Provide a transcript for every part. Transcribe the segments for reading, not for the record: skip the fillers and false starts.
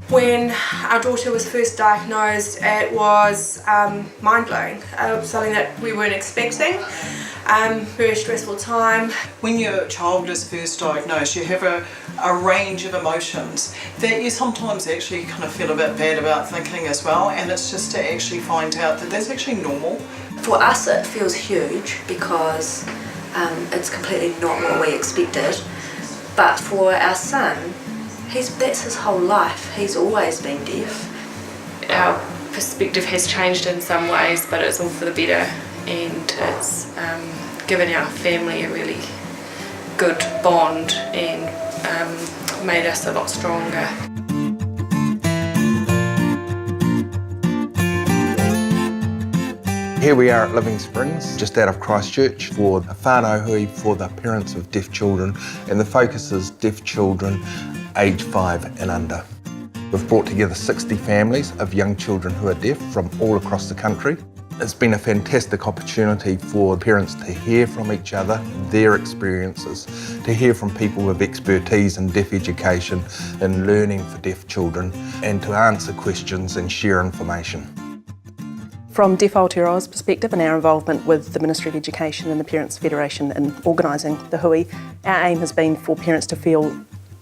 When our daughter was first diagnosed, it was mind-blowing, something that we weren't expecting. Very stressful time. When your child is first diagnosed, you have a range of emotions that you sometimes actually kind of feel a bit bad about thinking as well, and it's just to actually find out that that's actually normal. For us it feels huge because it's completely not what we expected, but for our son, that's his whole life. He's always been deaf. Our perspective has changed in some ways, but it's all for the better, and it's given our family a really good bond and made us a lot stronger. Here we are at Living Springs, just out of Christchurch, for a Parent Hui for the parents of deaf children, and the focus is deaf children aged 5 and under. We've brought together 60 families of young children who are deaf from all across the country. It's been a fantastic opportunity for parents to hear from each other, their experiences, to hear from people with expertise in deaf education and learning for deaf children, and to answer questions and share information. From Deaf Aotearoa's perspective and our involvement with the Ministry of Education and the Parents Federation in organising the Hui, our aim has been for parents to feel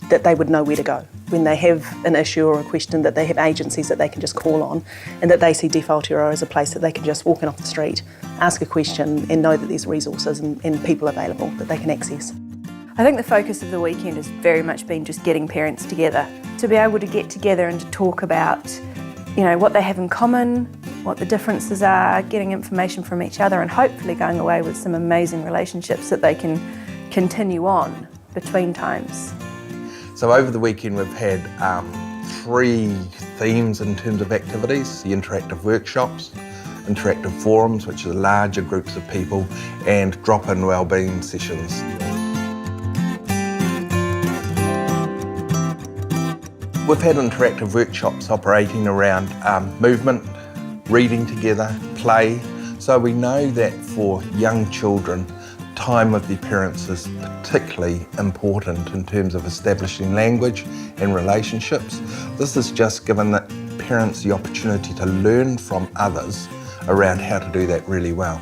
that they would know where to go. When they have an issue or a question, that they have agencies that they can just call on, and that they see Deaf Aotearoa as a place that they can just walk in off the street, ask a question and know that there's resources and people available that they can access. I think the focus of the weekend has very much been just getting parents together, to be able to get together and to talk about, you know, what they have in common, what the differences are, getting information from each other, and hopefully going away with some amazing relationships that they can continue on between times. So over the weekend we've had 3 themes in terms of activities: the interactive workshops, interactive forums, which are larger groups of people, and drop-in wellbeing sessions. We've had interactive workshops operating around movement, reading together, play. So we know that for young children, time with their parents is particularly important in terms of establishing language and relationships. This has just given the parents the opportunity to learn from others around how to do that really well.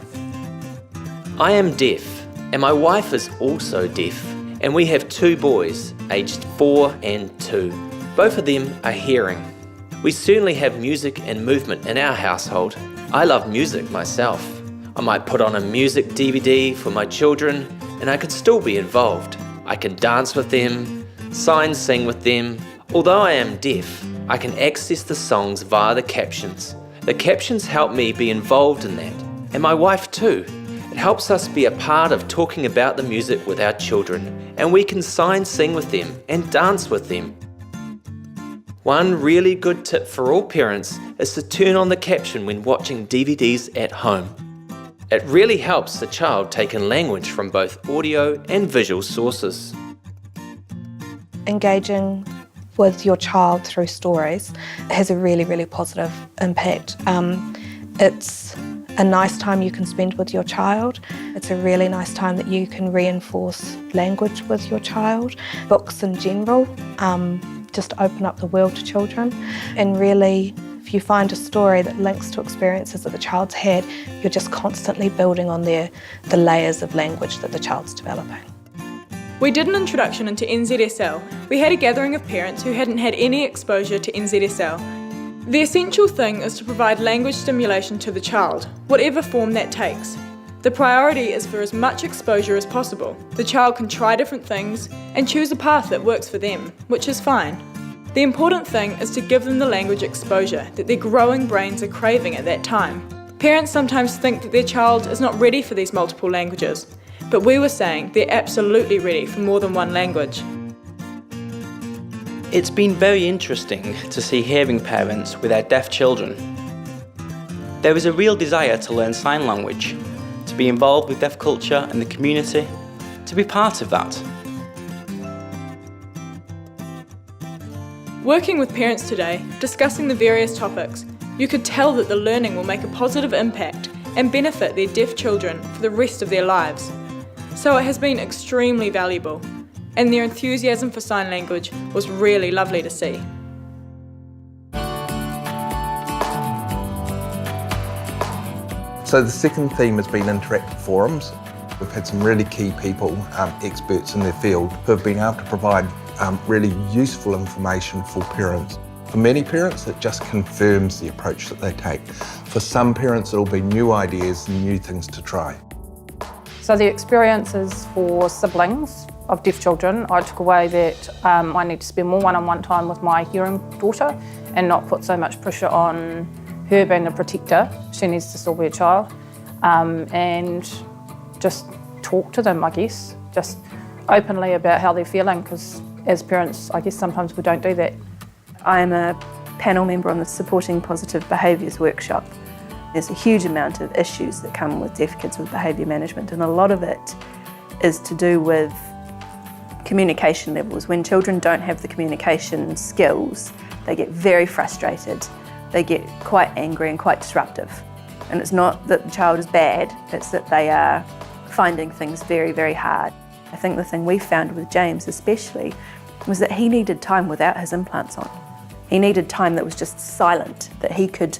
I am deaf, and my wife is also deaf, and we have 2 boys, aged 4 and 2. Both of them are hearing. We certainly have music and movement in our household. I love music myself. I might put on a music DVD for my children and I could still be involved. I can dance with them, sign sing with them. Although I am deaf, I can access the songs via the captions. The captions help me be involved in that, and my wife too. It helps us be a part of talking about the music with our children, and we can sign sing with them and dance with them. One really good tip for all parents is to turn on the caption when watching DVDs at home. It really helps the child take in language from both audio and visual sources. Engaging with your child through stories has a really, really positive impact. It's a nice time you can spend with your child. It's a really nice time that you can reinforce language with your child. Books in general just open up the world to children, and really, if you find a story that links to experiences that the child's had, you're just constantly building on the layers of language that the child's developing. We did an introduction into NZSL. We had a gathering of parents who hadn't had any exposure to NZSL. The essential thing is to provide language stimulation to the child, whatever form that takes. The priority is for as much exposure as possible. The child can try different things and choose a path that works for them, which is fine. The important thing is to give them the language exposure that their growing brains are craving at that time. Parents sometimes think that their child is not ready for these multiple languages, but we were saying they're absolutely ready for more than one language. It's been very interesting to see hearing parents with their deaf children. There is a real desire to learn sign language, to be involved with deaf culture and the community, to be part of that. Working with parents today, discussing the various topics, you could tell that the learning will make a positive impact and benefit their deaf children for the rest of their lives. So it has been extremely valuable, and their enthusiasm for sign language was really lovely to see. So the second theme has been interactive forums. We've had some really key people, experts in their field, who have been able to provide really useful information for parents. For many parents, it just confirms the approach that they take. For some parents, it'll be new ideas and new things to try. So the experiences for siblings of deaf children, I took away that I need to spend more one-on-one time with my hearing daughter and not put so much pressure on her being the protector. She needs to still be a child, and just talk to them, I guess, just openly about how they're feeling, because as parents, I guess sometimes we don't do that. I'm a panel member on the Supporting Positive Behaviours workshop. There's a huge amount of issues that come with deaf kids with behaviour management, and a lot of it is to do with communication levels. When children don't have the communication skills, they get very frustrated, they get quite angry and quite disruptive. And it's not that the child is bad, it's that they are finding things very, very hard. I think the thing we found with James especially was that he needed time without his implants on. He needed time that was just silent, that he could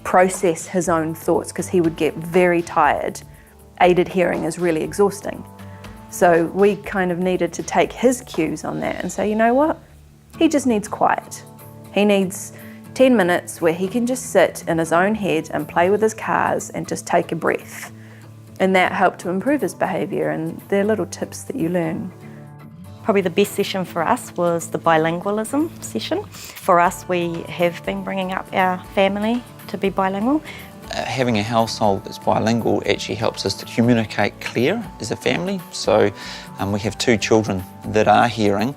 process his own thoughts, because he would get very tired. Aided hearing is really exhausting. So we kind of needed to take his cues on that and say, you know what? He just needs quiet. He needs 10 minutes where he can just sit in his own head and play with his cars and just take a breath. And that helped to improve his behaviour, and they're little tips that you learn. Probably the best session for us was the bilingualism session. For us, we have been bringing up our family to be bilingual. Having a household that's bilingual actually helps us to communicate clear as a family. So we have 2 children that are hearing,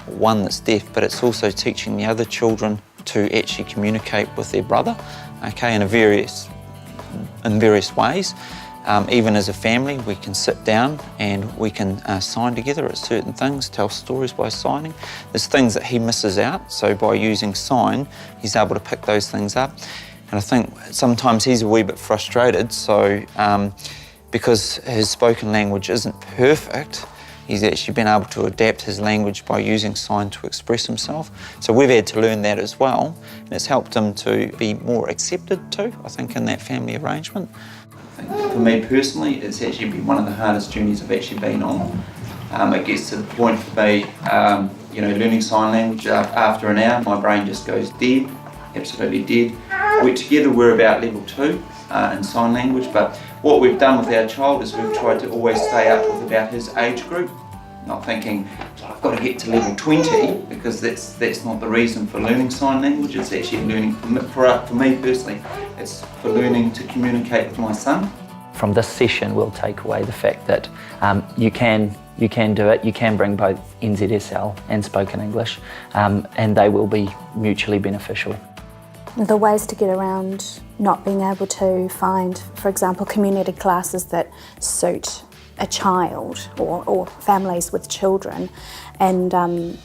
one that's deaf, but it's also teaching the other children to actually communicate with their brother, okay, in various ways. Even as a family, we can sit down and we can sign together at certain things, tell stories by signing. There's things that he misses out, so by using sign, he's able to pick those things up. And I think sometimes he's a wee bit frustrated, so because his spoken language isn't perfect, he's actually been able to adapt his language by using sign to express himself. So we've had to learn that as well, and it's helped him to be more accepted too, I think, in that family arrangement. For me personally, it's actually been one of the hardest journeys I've actually been on. It gets to the point for me, learning sign language, after an hour, my brain just goes dead, absolutely dead. Together we're about level 2 in sign language, but what we've done with our child is we've tried to always stay up with about his age group, not thinking, I've got to get to level 20, because that's not the reason for learning sign language. It's actually learning, for me personally, it's for learning to communicate with my son. From this session, we'll take away the fact that you can do it, you can bring both NZSL and spoken English, and they will be mutually beneficial. The ways to get around not being able to find, for example, community classes that suit a child or families with children, and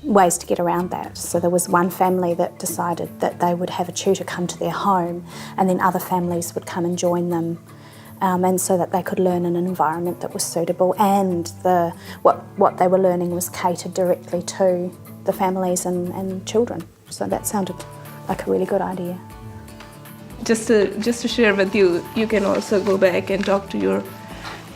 ways to get around that. So there was one family that decided that they would have a tutor come to their home, and then other families would come and join them, and so that they could learn in an environment that was suitable, and what they were learning was catered directly to the families and children. So that sounded like a really good idea. Just to share with you, you can also go back and talk to your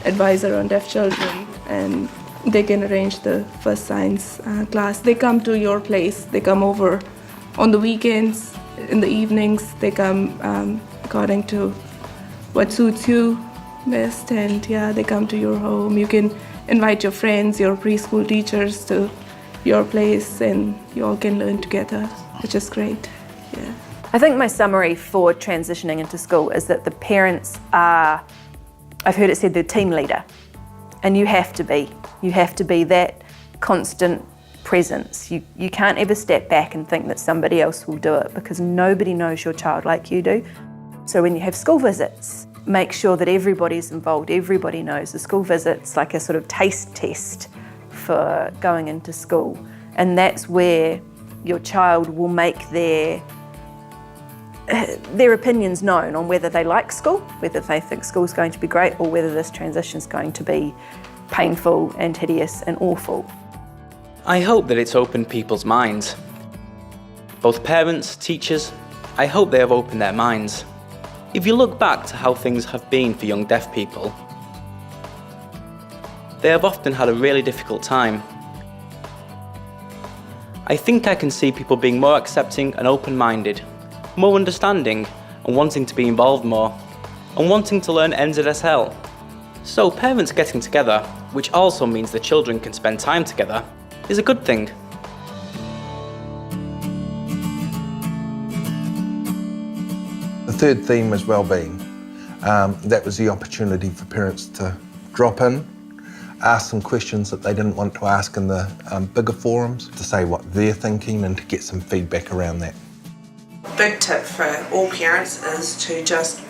advisor on deaf children, and they can arrange the first science class. They come to your place, they come over on the weekends, in the evenings, they come according to what suits you best, and yeah, they come to your home. You can invite your friends, your preschool teachers to your place, and you all can learn together, which is great. Yeah. I think my summary for transitioning into school is that the parents are, I've heard it said, they're team leader, and you have to be. You have to be that constant presence. You can't ever step back and think that somebody else will do it, because nobody knows your child like you do. So when you have school visits, make sure that everybody's involved, everybody knows. The school visit's like a sort of taste test for going into school, and that's where your child will make their opinions known on whether they like school, whether they think school's going to be great, or whether this transition's going to be painful and hideous and awful. I hope that it's opened people's minds. Both parents, teachers, I hope they have opened their minds. If you look back to how things have been for young deaf people, they have often had a really difficult time. I think I can see people being more accepting and open-minded, more understanding and wanting to be involved more, and wanting to learn NZSL. So parents getting together, which also means the children can spend time together, is a good thing. The third theme was wellbeing. That was the opportunity for parents to drop in, ask some questions that they didn't want to ask in the bigger forums, to say what they're thinking and to get some feedback around that. Big tip for all parents is to just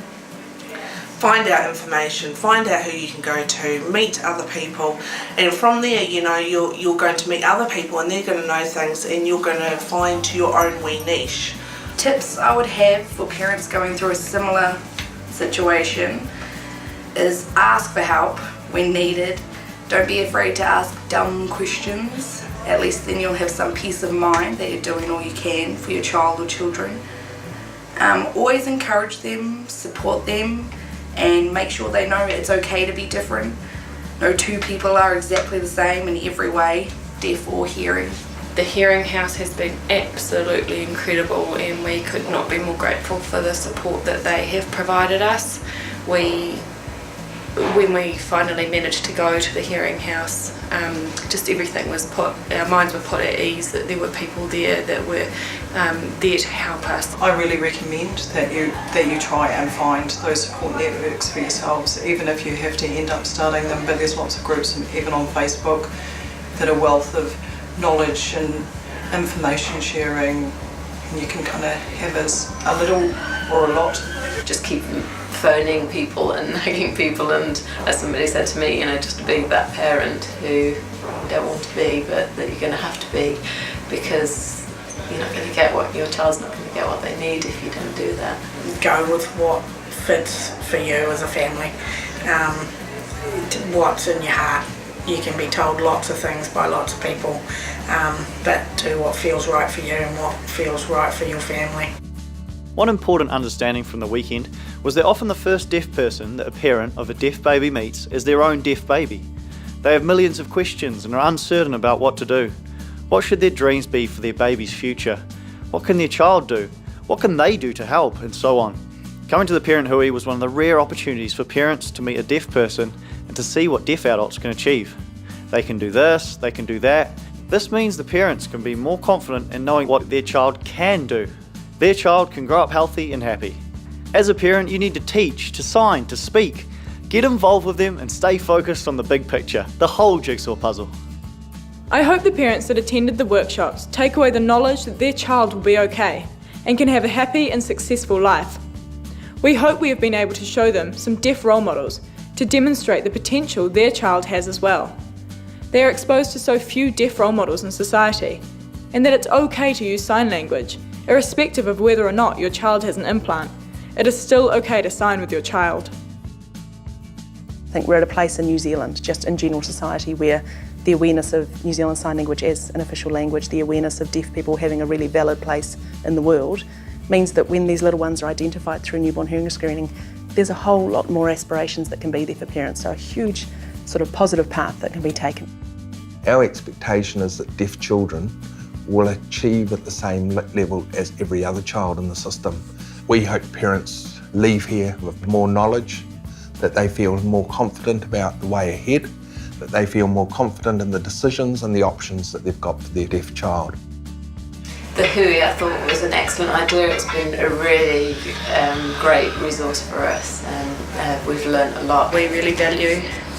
find out information, find out who you can go to, meet other people, and from there, you know, you're going to meet other people and they're going to know things and you're going to find your own wee niche. Tips I would have for parents going through a similar situation is ask for help when needed. Don't be afraid to ask dumb questions. At least then you'll have some peace of mind that you're doing all you can for your child or children. Always encourage them, support them, and make sure they know it's okay to be different. No two people are exactly the same in every way, deaf or hearing. The Hearing House has been absolutely incredible, and we could not be more grateful for the support that they have provided us. When we finally managed to go to the Hearing House, just everything was our minds were put at ease, that there were people there that were there to help us. I really recommend that you try and find those support networks for yourselves, even if you have to end up starting them, but there's lots of groups, even on Facebook, that are wealth of knowledge and information sharing, and you can kind of have as a little or a lot. Just keep phoning people and nagging people, and as somebody said to me, you know, just be that parent who you don't want to be, but that you're going to have to be, because you're not going to get what your child's not going to get what they need if you don't do that. Go with what fits for you as a family. What's in your heart. You can be told lots of things by lots of people, but do what feels right for you and what feels right for your family. One important understanding from the weekend was that often the first deaf person that a parent of a deaf baby meets is their own deaf baby. They have millions of questions and are uncertain about what to do. What should their dreams be for their baby's future? What can their child do? What can they do to help? And so on. Coming to the Parent Hui was one of the rare opportunities for parents to meet a deaf person and to see what deaf adults can achieve. They can do this, they can do that. This means the parents can be more confident in knowing what their child can do. Their child can grow up healthy and happy. As a parent, you need to teach, to sign, to speak. Get involved with them and stay focused on the big picture, the whole jigsaw puzzle. I hope the parents that attended the workshops take away the knowledge that their child will be okay and can have a happy and successful life. We hope we have been able to show them some deaf role models to demonstrate the potential their child has as well. They are exposed to so few deaf role models in society, and that it's okay to use sign language, irrespective of whether or not your child has an implant. It is still okay to sign with your child. I think we're at a place in New Zealand, just in general society, where the awareness of New Zealand Sign Language as an official language, the awareness of deaf people having a really valid place in the world, means that when these little ones are identified through newborn hearing screening, there's a whole lot more aspirations that can be there for parents, so a huge sort of positive path that can be taken. Our expectation is that deaf children will achieve at the same level as every other child in the system. We hope parents leave here with more knowledge, that they feel more confident about the way ahead, that they feel more confident in the decisions and the options that they've got for their deaf child. The Hui, I thought, was an excellent idea. It's been a really great resource for us, and we've learnt a lot. We really value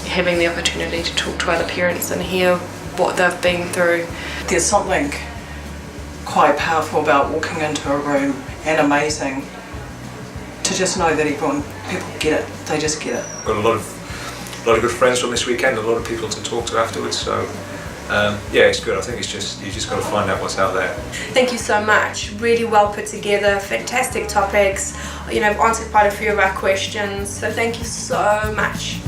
having the opportunity to talk to other parents and hear what they've been through. There's something quite powerful about walking into a room, and amazing to just know that people get it. They just get it. Got a lot of good friends from this weekend, a lot of people to talk to afterwards. So yeah, it's good. I think it's just you just got to find out what's out there. Thank you so much. Really well put together, fantastic topics. You know, I've answered quite a few of our questions. So thank you so much.